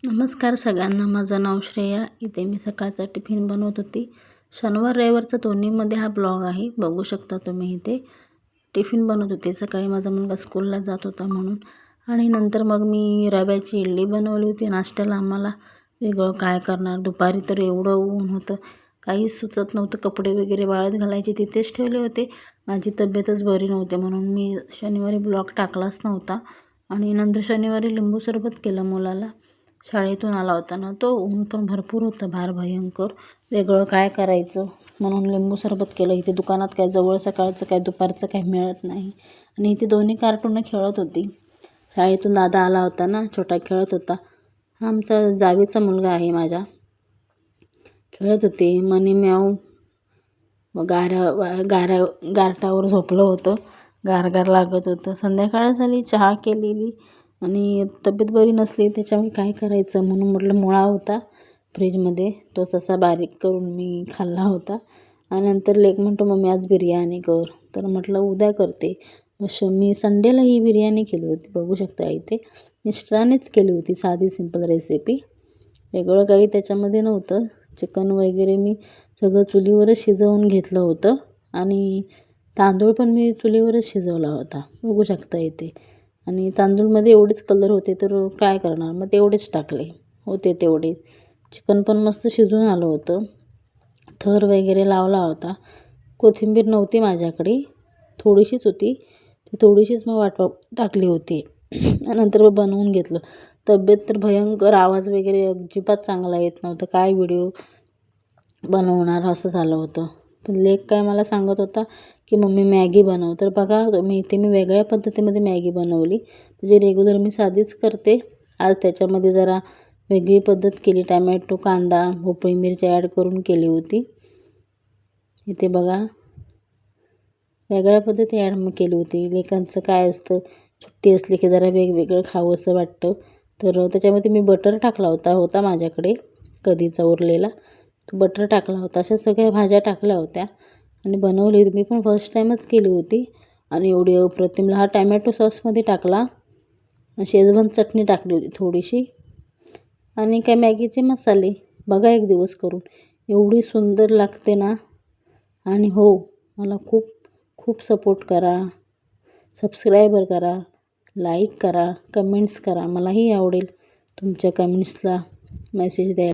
नमस्कार सगळ्यांना. माझं नाव श्रेया. इथे मी सकाळचा टिफिन बनवत होती. शनिवार रविवारचा दोन्हीमध्ये हा ब्लॉग आहे. बघू शकता तुम्ही. इथे टिफिन बनवत होते. सकाळी माझा मुलगा स्कूलला जात होता म्हणून. आणि नंतर मग मी रव्याची इडली बनवली होती. नाश्त्याला आम्हाला वेगळं काय करणार. दुपारी तर एवढं ऊन होतं, काहीच सुचत नव्हतं. कपडे वगैरे वाळत घालायचे तिथेच ठेवले होते. माझी तब्येतच बरी नव्हती म्हणून मी शनिवारी ब्लॉग टाकलाच नव्हता. आणि नंतर शनिवारी लिंबू सरबत केलं मुलाला. शाळेतून आला होता ना तो. ऊन पण भरपूर होतं, फार भयंकर. वेगळं काय करायचं म्हणून लिंबू सरबत केलं. इथे दुकानात काय जवळ सकाळचं काय दुपारचं काय मिळत नाही. आणि इथे दोन्ही कार्टून खेळत होती. शाळेतून दादा आला होता ना, छोटा खेळत होता. हा आमचा जावेचा मुलगा आहे माझ्या. खेळत होते. मनी म्याव गारटावर झोपलं होतं. गार लागत होतं. संध्याकाळ झाली, चहा केलेली आणि तब्येत बरी नसली त्याच्यामुळे काय करायचं म्हणून म्हटलं मुळा होता फ्रीजमध्ये, तो तसा बारीक करून मी खाल्ला होता. आणि नंतर लेक म्हणतो मम्मी आज बिर्याणी कर, तर म्हटलं उद्या करते. मी संडेला ही बिर्याणी केली होती. बघू शकता इथे मिस्टरानेच केली होती. साधी सिंपल रेसिपी, वेगळं काही त्याच्यामध्ये नव्हतं. चिकन वगैरे मी सगळं चुलीवरच शिजवून घेतलं होतं आणि तांदूळ पण मी चुलीवरच शिजवला होता. बघू शकता इथे. आणि तांदूळमध्ये एवढेच कलर होते तर काय करणार, मग तेवढेच टाकले होते तेवढे. चिकन पण मस्त शिजून आलं होतं. थर वगैरे लावला होता. कोथिंबीर नव्हती माझ्याकडे, थोडीशीच होती. ती थोडीशीच मग टाकली होती. नंतर मग बनवून घेतलं. तब्येत तर भयंकर, आवाज वगैरे अजिबात चांगला येत नव्हतं. काय व्हिडिओ बनवणार असं झालं होतं. पण लेक काय मला सांगत होता की मम्मी मॅगी बनव. तर बघा मी वेगळ्या पद्धतीमध्ये मॅगी बनवली. म्हणजे रेग्युलर मी साधीच करते. आज त्याच्यामध्ये जरा वेगळी पद्धत केली. टॅमॅटो, कांदा, भोपळी मिरची ॲड करून केली होती. इथे बघा वेगळ्या पद्धती ॲड केली होती. लेकांचं काय असतं, सुट्टी असली की जरा वेगवेगळं खावं असं वाटतं. तर त्याच्यामध्ये मी बटर टाकला होता माझ्याकडे कधीचा उरलेला, तो बटर टाकला होता. अशा सगळ्या भाज्या टाकल्या होत्या आणि बनवली होती. मी पण फर्स्ट टाईमच केली होती आणि एवढी अप्रतिम. हा टॅमॅटो सॉसमध्ये टाकला. शेजवान चटणी टाकली होती थोडीशी आणि काय मॅगीचे मसाले. बघा एक दिवस करून, एवढी सुंदर लागते ना. आणि हो, मला खूप खूप सपोर्ट करा, सबस्क्रायबर करा, लाईक करा, कमेंट्स करा. मलाही आवडेल तुमच्या कमेंट्सला मेसेज द्यायला.